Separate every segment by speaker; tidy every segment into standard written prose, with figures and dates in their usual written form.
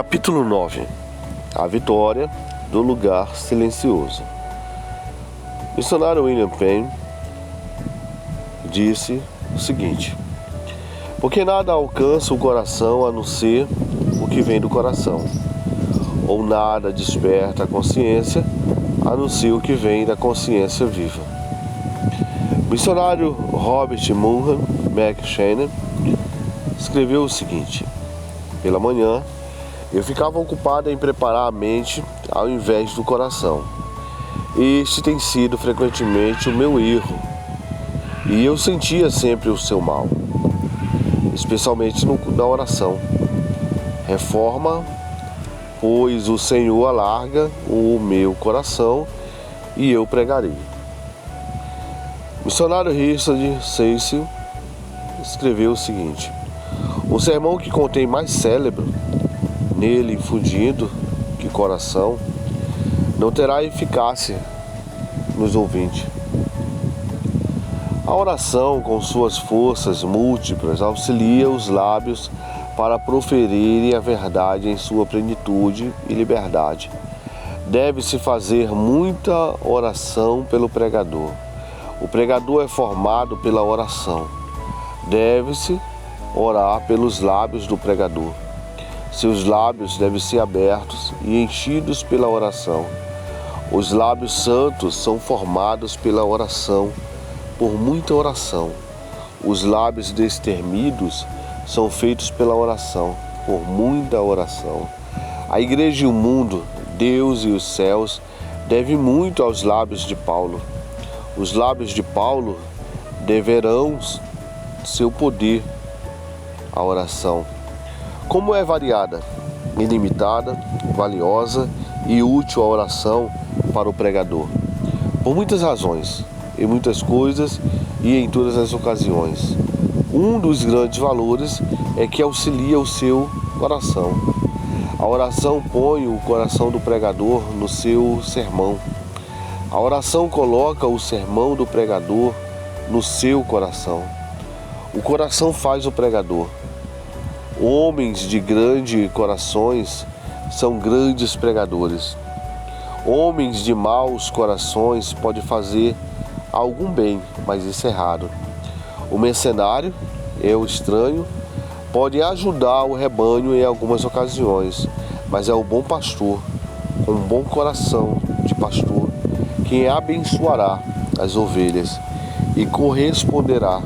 Speaker 1: Capítulo 9. A vitória do lugar silencioso. O missionário William Penn disse o seguinte: porque nada alcança o coração a não ser o que vem do coração, ou nada desperta a consciência a não ser o que vem da consciência viva. O missionário Robert Munham McCheyne escreveu o seguinte: pela manhã eu ficava ocupado em preparar a mente ao invés do coração. Este tem sido frequentemente o meu erro, e eu sentia sempre o seu mal, especialmente na oração. Reforma, pois o Senhor alarga o meu coração e eu pregarei. O missionário Richard Cecil escreveu o seguinte: o sermão que contém mais cérebro nele infundido que coração não terá eficácia nos ouvintes. A oração, com suas forças múltiplas, auxilia os lábios para proferirem a verdade em sua plenitude e liberdade. Deve-se fazer muita oração pelo pregador. O pregador é formado pela oração. Deve-se orar pelos lábios do pregador. Seus lábios devem ser abertos e enchidos pela oração. Os lábios santos são formados pela oração, por muita oração. Os lábios destermidos são feitos pela oração, por muita oração. A igreja e o mundo, Deus e os céus, devem muito aos lábios de Paulo. Os lábios de Paulo deverão seu poder à oração. Como é variada, ilimitada, valiosa e útil a oração para o pregador. Por muitas razões, em muitas coisas e em todas as ocasiões. Um dos grandes valores é que auxilia o seu coração. A oração põe o coração do pregador no seu sermão. A oração coloca o sermão do pregador no seu coração. O coração faz o pregador. Homens de grandes corações são grandes pregadores. Homens de maus corações podem fazer algum bem, mas isso é raro. O mercenário é o estranho, pode ajudar o rebanho em algumas ocasiões, mas é o bom pastor, com um bom coração de pastor, quem abençoará as ovelhas e corresponderá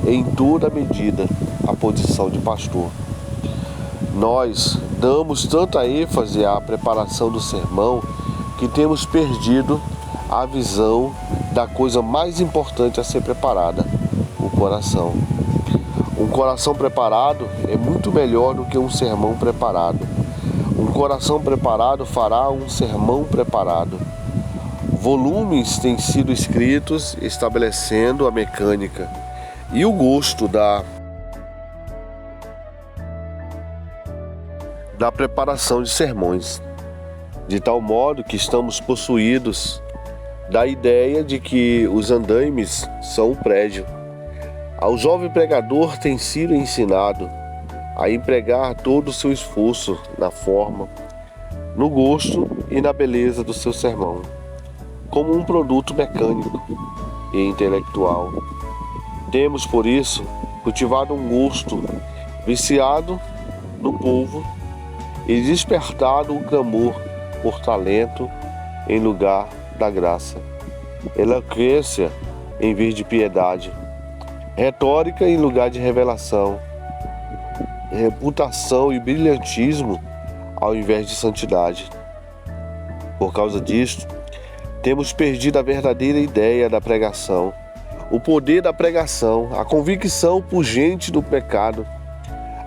Speaker 1: em toda medida à posição de pastor. Nós damos tanta ênfase à preparação do sermão que temos perdido a visão da coisa mais importante a ser preparada, o coração. Um coração preparado é muito melhor do que um sermão preparado. Um coração preparado fará um sermão preparado. Volumes têm sido escritos estabelecendo a mecânica e o gosto da preparação de sermões, de tal modo que estamos possuídos da ideia de que os andaimes são um prédio. Ao jovem pregador tem sido ensinado a empregar todo o seu esforço na forma, no gosto e na beleza do seu sermão, como um produto mecânico e intelectual. Temos, por isso, cultivado um gosto viciado no povo e despertado o clamor por talento em lugar da graça, eloquência em vez de piedade, retórica em lugar de revelação, reputação e brilhantismo ao invés de santidade. Por causa disto, temos perdido a verdadeira ideia da pregação, o poder da pregação, a convicção pungente do pecado,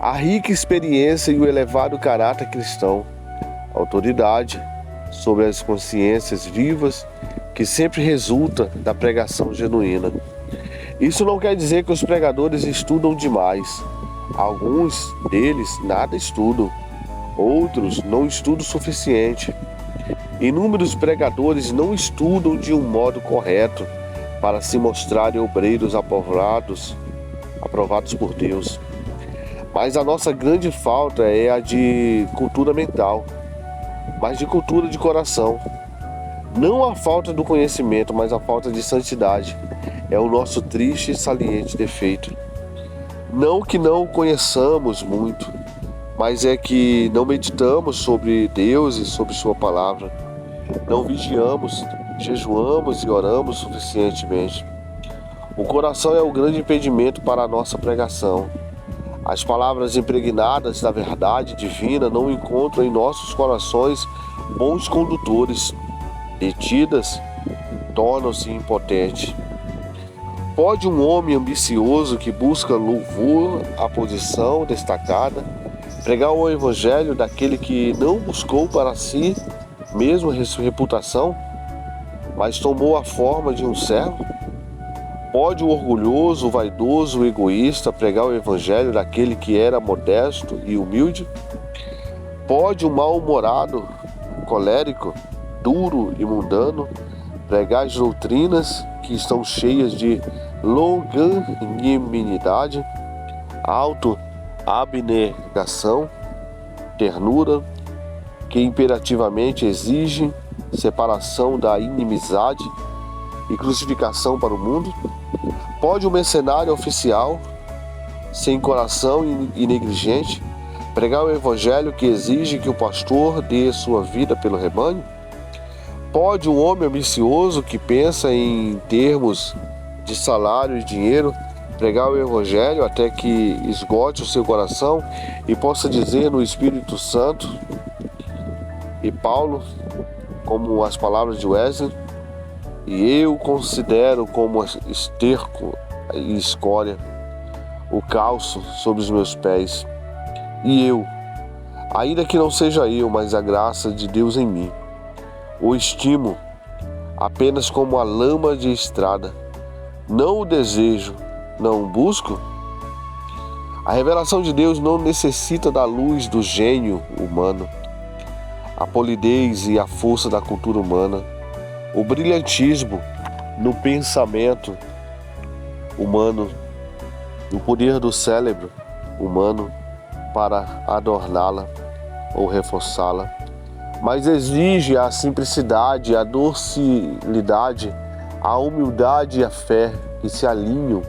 Speaker 1: a rica experiência e o elevado caráter cristão, a autoridade sobre as consciências vivas que sempre resulta da pregação genuína. Isso não quer dizer que os pregadores estudam demais. Alguns deles nada estudam, outros não estudam o suficiente. Inúmeros pregadores não estudam de um modo correto para se mostrarem obreiros aprovados por Deus. Mas a nossa grande falta é a de cultura mental, mas de cultura de coração. Não a falta do conhecimento, mas a falta de santidade. É o nosso triste e saliente defeito. Não que não conheçamos muito, mas é que não meditamos sobre Deus e sobre Sua palavra. Não vigiamos, jejuamos e oramos suficientemente. O coração é o grande impedimento para a nossa pregação. As palavras impregnadas da verdade divina não encontram em nossos corações bons condutores. Detidas, tornam-se impotentes. Pode um homem ambicioso que busca louvor, a posição destacada, pregar o evangelho daquele que não buscou para si mesmo reputação, mas tomou a forma de um servo? Pode o orgulhoso, o vaidoso, o egoísta pregar o evangelho daquele que era modesto e humilde? Pode o mal-humorado, colérico, duro e mundano pregar as doutrinas que estão cheias de longanimidade, abnegação, ternura, que imperativamente exigem separação da inimizade e crucificação para o mundo? Pode o mercenário oficial, sem coração e negligente, pregar o evangelho que exige que o pastor dê sua vida pelo rebanho? Pode um homem ambicioso que pensa em termos de salário e dinheiro pregar o evangelho até que esgote o seu coração e possa dizer no Espírito Santo e Paulo, como as palavras de Wesley, e eu considero como esterco e escória o calço sobre os meus pés, e eu, ainda que não seja eu, mas a graça de Deus em mim, o estimo apenas como a lama de estrada, não o desejo, não o busco? A revelação de Deus não necessita da luz do gênio humano, a polidez e a força da cultura humana, o brilhantismo no pensamento humano, o poder do cérebro humano para adorná-la ou reforçá-la, mas exige a simplicidade, a docilidade, a humildade e a fé que se alinham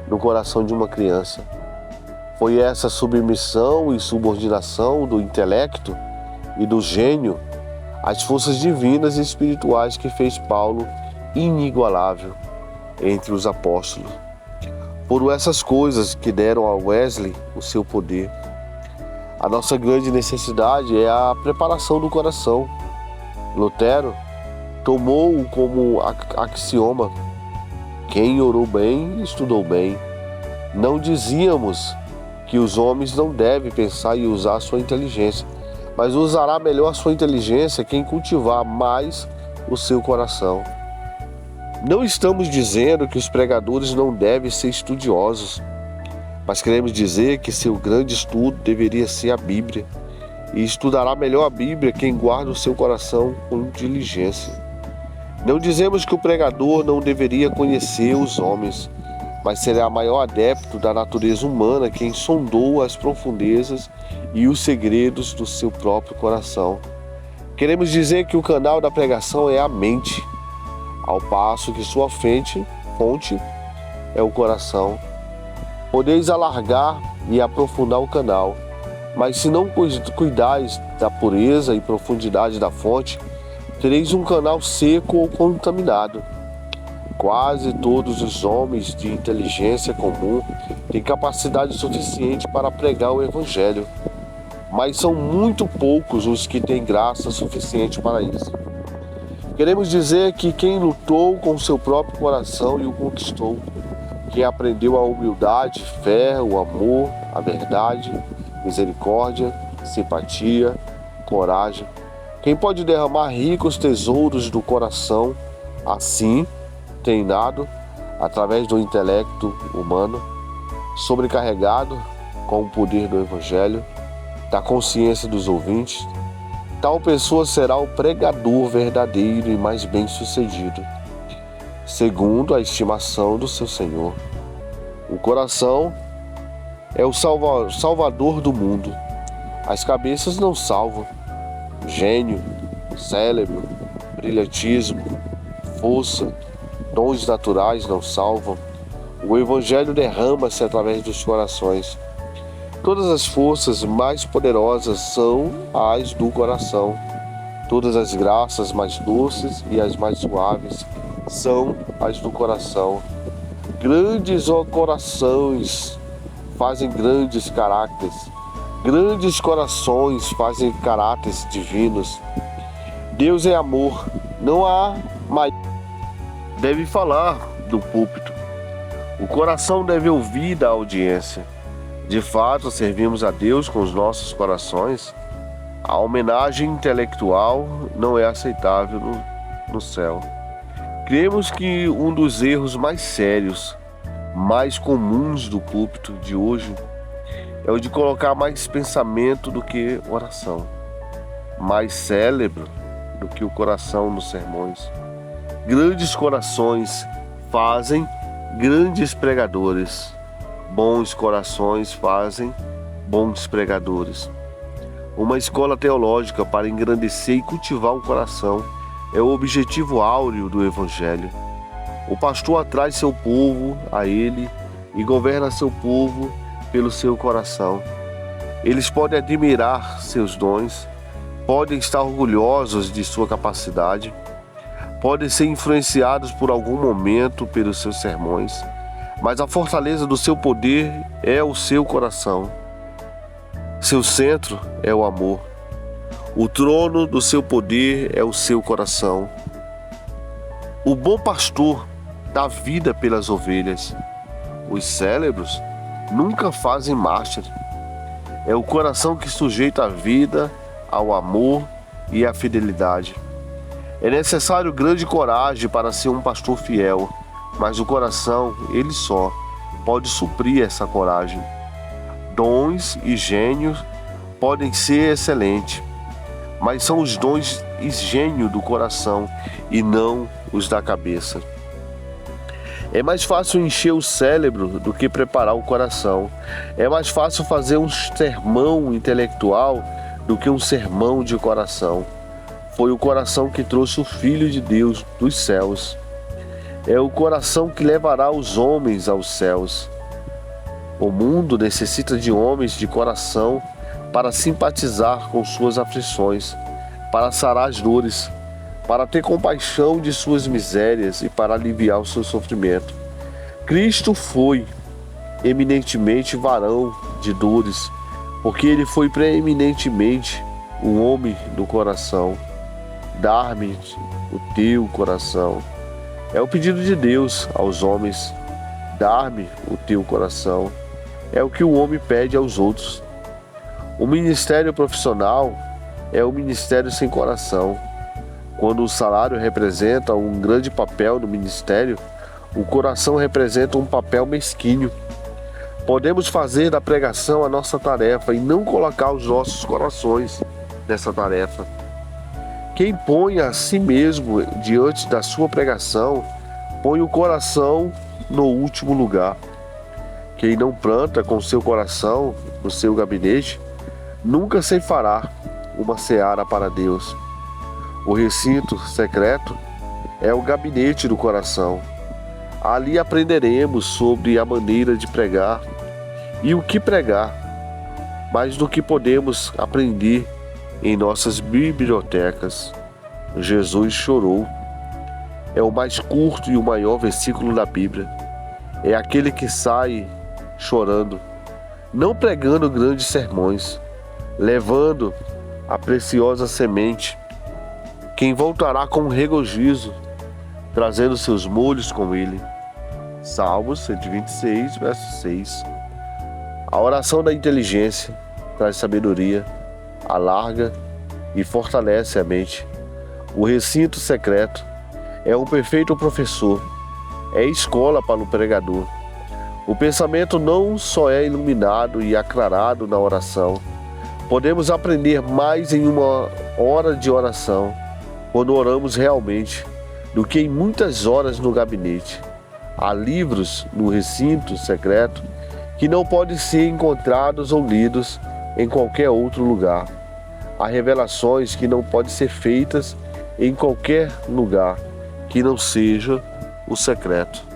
Speaker 1: no coração de uma criança. Foi essa submissão e subordinação do intelecto e do gênio às forças divinas e espirituais que fez Paulo inigualável entre os apóstolos. Foram essas coisas que deram a Wesley o seu poder. A nossa grande necessidade é a preparação do coração. Lutero tomou-o como axioma: quem orou bem, estudou bem. Não dizíamos que os homens não devem pensar e usar sua inteligência, mas usará melhor sua inteligência quem cultivar mais o seu coração. Não estamos dizendo que os pregadores não devem ser estudiosos, mas queremos dizer que seu grande estudo deveria ser a Bíblia, e estudará melhor a Bíblia quem guarda o seu coração com diligência. Não dizemos que o pregador não deveria conhecer os homens, mas será maior adepto da natureza humana quem sondou as profundezas e os segredos do seu próprio coração. Queremos dizer que o canal da pregação é a mente, ao passo que sua fonte é o coração. Podeis alargar e aprofundar o canal, mas se não cuidais da pureza e profundidade da fonte, tereis um canal seco ou contaminado. Quase todos os homens de inteligência comum têm capacidade suficiente para pregar o Evangelho, mas são muito poucos os que têm graça suficiente para isso. Queremos dizer que quem lutou com seu próprio coração e o conquistou, quem aprendeu a humildade, fé, o amor, a verdade, misericórdia, simpatia, coragem, quem pode derramar ricos tesouros do coração, assim, treinado, através do intelecto humano, sobrecarregado com o poder do Evangelho, da consciência dos ouvintes, tal pessoa será o pregador verdadeiro e mais bem-sucedido, segundo a estimação do seu Senhor. O coração é o salvador do mundo. As cabeças não salvam. Gênio, cérebro, brilhantismo, força, dons naturais não salvam. O Evangelho derrama-se através dos corações. Todas as forças mais poderosas são as do coração. Todas as graças mais doces e as mais suaves são as do coração. Grandes corações fazem grandes caráteres. Grandes corações fazem caráteres divinos. Deus é amor. Não há mais. Deve falar do púlpito. O coração deve ouvir da audiência. De fato, servimos a Deus com os nossos corações. A homenagem intelectual não é aceitável no céu. Cremos que um dos erros mais sérios, mais comuns do púlpito de hoje, é o de colocar mais pensamento do que oração, mais cérebro do que o coração nos sermões. Grandes corações fazem grandes pregadores. Bons corações fazem bons pregadores. Uma escola teológica para engrandecer e cultivar o coração é o objetivo áureo do Evangelho. O pastor atrai seu povo a ele e governa seu povo pelo seu coração. Eles podem admirar seus dons, podem estar orgulhosos de sua capacidade, podem ser influenciados por algum momento pelos seus sermões, mas a fortaleza do seu poder é o seu coração. Seu centro é o amor. O trono do seu poder é o seu coração. O bom pastor dá vida pelas ovelhas. Os cérebros nunca fazem marcha. É o coração que sujeita a vida ao amor e à fidelidade. É necessário grande coragem para ser um pastor fiel, mas o coração, ele só, pode suprir essa coragem. Dons e gênios podem ser excelentes, mas são os dons e gênio do coração e não os da cabeça. É mais fácil encher o cérebro do que preparar o coração. É mais fácil fazer um sermão intelectual do que um sermão de coração. Foi o coração que trouxe o Filho de Deus dos céus. É o coração que levará os homens aos céus. O mundo necessita de homens de coração para simpatizar com suas aflições, para sarar as dores, para ter compaixão de suas misérias e para aliviar o seu sofrimento. Cristo foi eminentemente varão de dores, porque ele foi preeminentemente um homem do coração. Dar-me o teu coração. É o pedido de Deus aos homens. Dar-me o teu coração. É o que o homem pede aos outros. O ministério profissional é o ministério sem coração. Quando o salário representa um grande papel no ministério, o coração representa um papel mesquinho. Podemos fazer da pregação a nossa tarefa e não colocar os nossos corações nessa tarefa. Quem põe a si mesmo diante da sua pregação, põe o coração no último lugar. Quem não planta com seu coração no seu gabinete, nunca se fará uma seara para Deus. O recinto secreto é o gabinete do coração. Ali aprenderemos sobre a maneira de pregar e o que pregar, mais do que podemos aprender em nossas bibliotecas. Jesus chorou. É o mais curto e o maior versículo da Bíblia. É aquele que sai chorando, não pregando grandes sermões, levando a preciosa semente. Quem voltará com regozijo, trazendo seus molhos com ele. Salmos 126, verso 6. A oração da inteligência traz sabedoria, alarga e fortalece a mente. O recinto secreto é um perfeito professor, é escola para o pregador. O pensamento não só é iluminado e aclarado na oração, podemos aprender mais em uma hora de oração, quando oramos realmente, do que em muitas horas no gabinete. Há livros no recinto secreto que não podem ser encontrados ou lidos em qualquer outro lugar. Há revelações que não podem ser feitas em qualquer lugar que não seja o secreto.